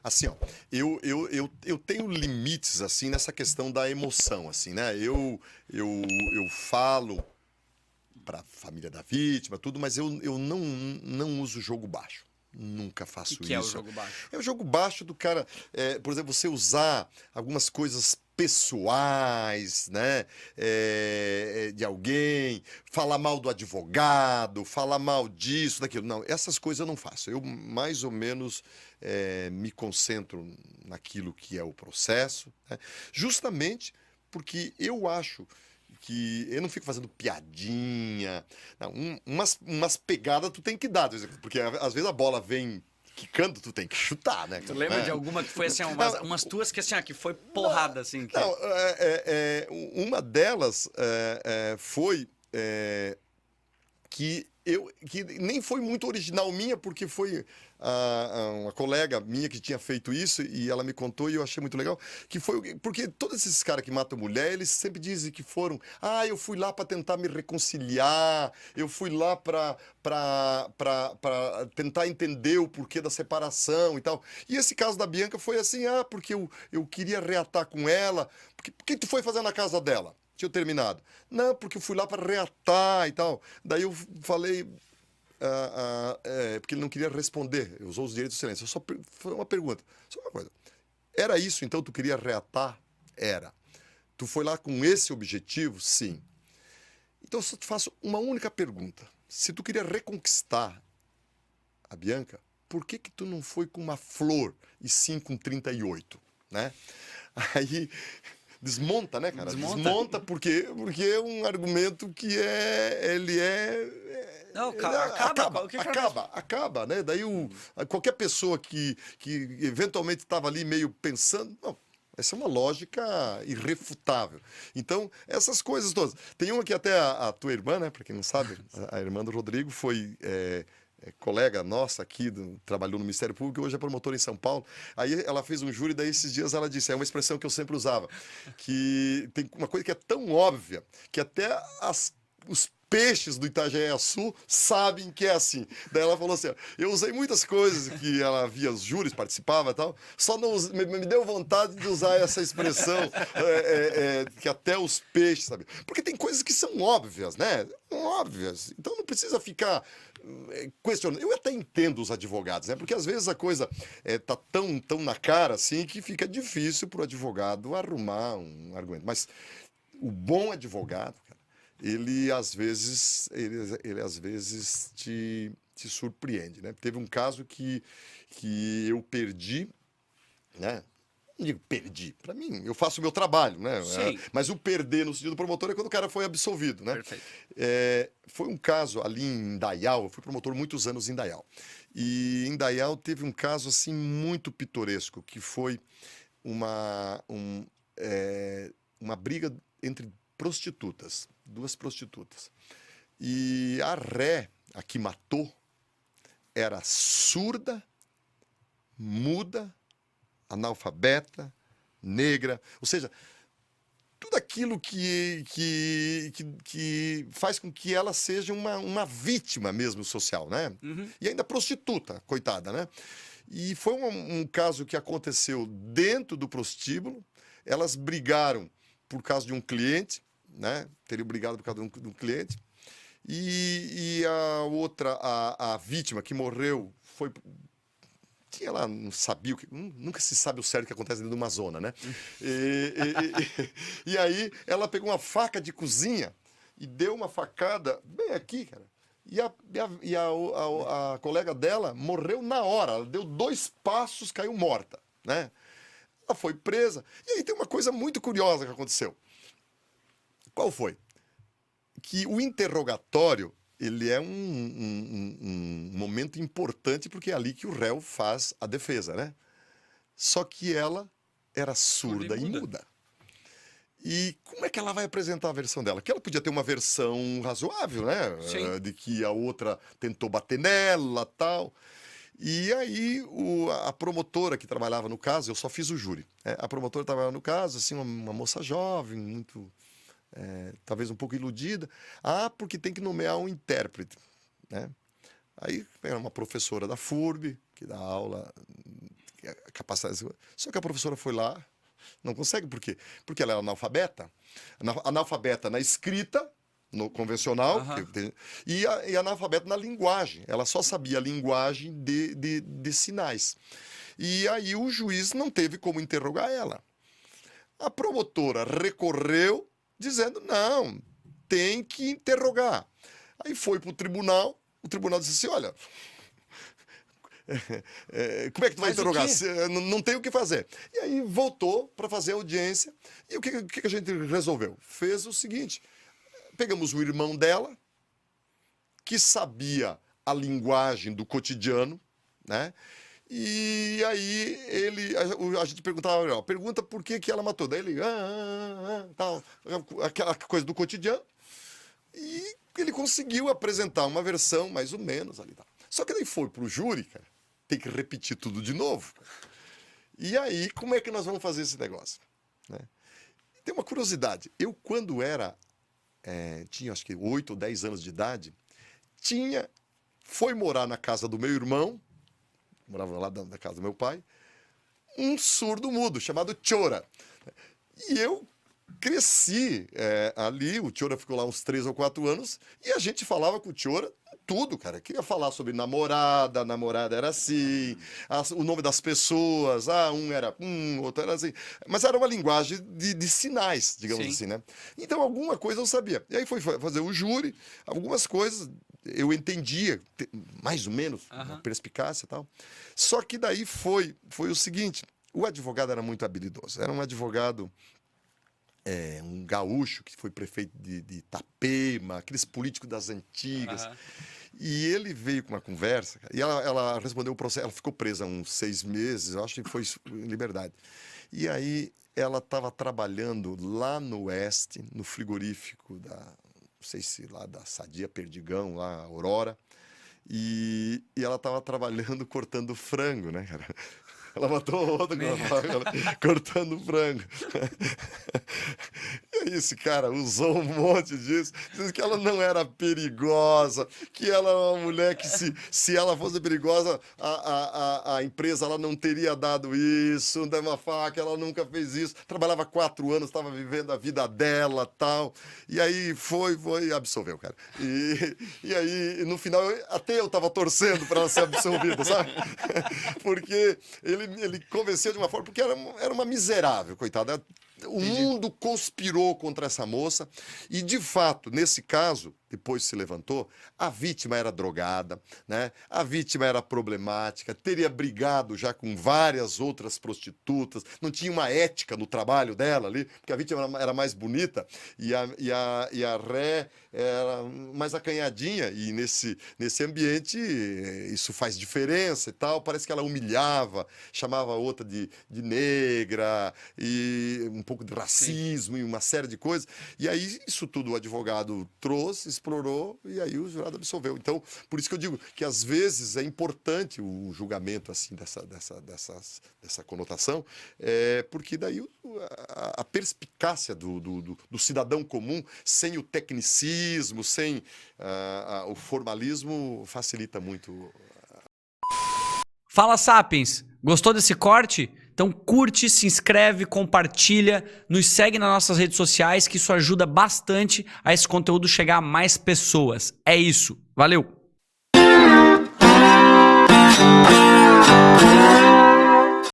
Assim, ó, eu tenho limites, assim, nessa questão da emoção, assim, né? Eu falo pra família da vítima, tudo, mas eu não uso jogo baixo. Nunca O que faço que é o isso. jogo baixo? É o jogo baixo do cara, por exemplo, você usar algumas coisas pessoais, né, de alguém, falar mal do advogado, falar mal disso, daquilo. Não, essas coisas eu não faço. Eu mais ou menos me concentro naquilo que é o processo, né, justamente porque eu acho que eu não fico fazendo piadinha. Não, umas pegadas tu tem que dar, porque às vezes a bola vem quicando, tu tem que chutar, né, Tu cara? lembra de Né? alguma que foi assim, Ah, umas tuas que assim, que foi Não, porrada, assim, que. não, uma delas foi que nem foi muito original minha, porque foi uma colega minha que tinha feito isso e ela me contou e eu achei muito legal, que foi porque todos esses caras que matam mulher, eles sempre dizem que foram, eu fui lá para tentar me reconciliar, eu fui lá para tentar entender o porquê da separação e tal. E esse caso da Bianca foi assim, porque eu queria reatar com ela, porque, por que tu foi fazer na casa dela? Tinha terminado. Não, porque eu fui lá para reatar e tal. Daí eu falei, porque ele não queria responder. Ele usou os direitos do silêncio. Foi uma pergunta. Só uma coisa. Era isso, então tu queria reatar? Era. Tu foi lá com esse objetivo? Sim. Então eu só te faço uma única pergunta. Se tu queria reconquistar a Bianca, por que que tu não foi com uma flor e sim com 38, né? Aí desmonta, né, cara? Desmonta? Desmonta porque é um argumento que Não, acaba. acaba, O que que acaba, acontece? acaba, né? Daí qualquer pessoa que eventualmente estava ali meio pensando, não, essa é uma lógica irrefutável. Então, essas coisas todas. Tem uma que até a tua irmã, né? Para quem não sabe, a irmã do Rodrigo foi colega nossa aqui, trabalhou no Ministério Público e hoje é promotora em São Paulo. Aí ela fez um júri, daí esses dias ela disse, é uma expressão que eu sempre usava, que tem uma coisa que é tão óbvia, que até os peixes do Itajaí-Açu sabem que é assim. Daí ela falou assim, eu usei muitas coisas que ela via os júris, participava e tal, só não me deu vontade de usar essa expressão que até os peixes sabem. Porque tem coisas que são óbvias, né? Óbvias. Então não precisa ficar questionando. Eu até entendo os advogados, né? Porque às vezes a coisa tá tão na cara assim que fica difícil para o advogado arrumar um argumento. Mas o bom advogado, cara, ele às vezes te surpreende, né? Teve um caso que eu perdi, né? Não digo perdi, para mim, eu faço o meu trabalho, né? Sim, Mas o perder no sentido do promotor é quando o cara foi absolvido, né? perfeito. Foi um caso ali em Indaial, eu fui promotor muitos anos em Indaial. E em Indaial teve um caso assim muito pitoresco, que foi uma, um, uma briga entre prostitutas, duas prostitutas. E a ré, a que matou, era surda, muda, analfabeta, negra, ou seja, tudo aquilo que faz com que ela seja uma vítima mesmo social, né? Uhum. E ainda prostituta, coitada, né? E foi um caso que aconteceu dentro do prostíbulo, elas brigaram por causa de um cliente, né? Teriam brigado por causa de um cliente, e a outra, a vítima que morreu, que ela não sabia o que. Nunca se sabe o certo que acontece dentro de uma zona, né? E aí ela pegou uma faca de cozinha e deu uma facada bem aqui, cara. E a colega dela morreu na hora. Ela deu 2 passos, caiu morta, né? Ela foi presa. E aí tem uma coisa muito curiosa que aconteceu. Qual foi? Que o interrogatório ele é um momento importante porque é ali que o réu faz a defesa, né? Só que ela era Surda e surda e muda. muda. E como é que ela vai apresentar a versão dela? Que ela podia ter uma versão razoável, né? Sim. De que a outra tentou bater nela, tal. E aí a promotora que trabalhava no caso, eu só fiz o júri, né? A promotora trabalhava no caso, assim, uma moça jovem, muito talvez um pouco iludida. Porque tem que nomear um intérprete, né? Aí era uma professora da FURB, que dá aula capacidade. Só que a professora foi lá, não consegue, por quê? Porque ela é analfabeta. Analfabeta na escrita, no convencional, e analfabeta na linguagem. Ela só sabia a linguagem de sinais. E aí o juiz não teve como interrogar ela. A promotora recorreu dizendo, não, tem que interrogar. Aí foi para o tribunal disse assim, olha, como é que tu vai interrogar? Não tem o que fazer. E aí voltou para fazer a audiência. E o que a gente resolveu? Fez o seguinte, pegamos o irmão dela, que sabia a linguagem do cotidiano, né? E aí a gente perguntava, pergunta por que ela matou. Daí ele, tal, aquela coisa do cotidiano. E ele conseguiu apresentar uma versão mais ou menos ali. Tá. Só que daí foi pro júri, cara, tem que repetir tudo de novo. E aí, como é que nós vamos fazer esse negócio? Né? Tem uma curiosidade. Eu, quando tinha acho que 8 ou 10 anos de idade, foi morar na casa do meu irmão, morava lá da casa do meu pai, um surdo-mudo chamado Chora. E eu cresci ali, o Chora ficou lá uns 3 ou 4 anos, e a gente falava com o Chora tudo, cara. Queria falar sobre namorada, a namorada era assim, o nome das pessoas, um era outro era assim. Mas era uma linguagem de sinais, digamos assim, né? Então, alguma coisa eu sabia. E aí foi fazer o júri, algumas coisas eu entendia, mais ou menos, uma perspicácia e tal. Só que daí foi o seguinte, o advogado era muito habilidoso, era um advogado... um gaúcho que foi prefeito de Itapema, aqueles políticos das antigas. E ele veio com uma conversa, e ela respondeu o processo, ela ficou presa uns 6 meses, eu acho que foi em liberdade. E aí ela estava trabalhando lá no oeste, no frigorífico não sei se lá da Sadia Perdigão, lá Aurora, e ela estava trabalhando cortando frango, né, cara? Ela matou outra cortando frango. E aí esse cara usou um monte disso, dizendo que ela não era perigosa, que ela era uma mulher que se ela fosse perigosa, a empresa ela não teria dado isso, uma faca, ela nunca fez isso. Trabalhava 4 anos, estava vivendo a vida dela, tal. E aí absolveu, cara. E aí, no final, até eu estava torcendo para ela ser absolvida, sabe? Porque ele convenceu de uma forma, porque era uma miserável, coitada. O mundo conspirou contra essa moça e, de fato, nesse caso, depois se levantou, a vítima era drogada, né? A vítima era problemática, teria brigado já com várias outras prostitutas, não tinha uma ética no trabalho dela ali, porque a vítima era mais bonita e a ré era mais acanhadinha, e nesse ambiente isso faz diferença e tal. Parece que ela humilhava, chamava a outra de negra, e um pouco de racismo e uma série de coisas. E aí isso tudo o advogado trouxe, explorou, e aí o jurado absolveu. Então, por isso que eu digo que às vezes é importante o julgamento assim dessa conotação, porque daí a perspicácia do cidadão comum, sem o tecnicismo, sem o formalismo, facilita muito. Fala, Sapiens! Gostou desse corte? Então curte, se inscreve, compartilha, nos segue nas nossas redes sociais, que isso ajuda bastante a esse conteúdo chegar a mais pessoas. É isso. Valeu!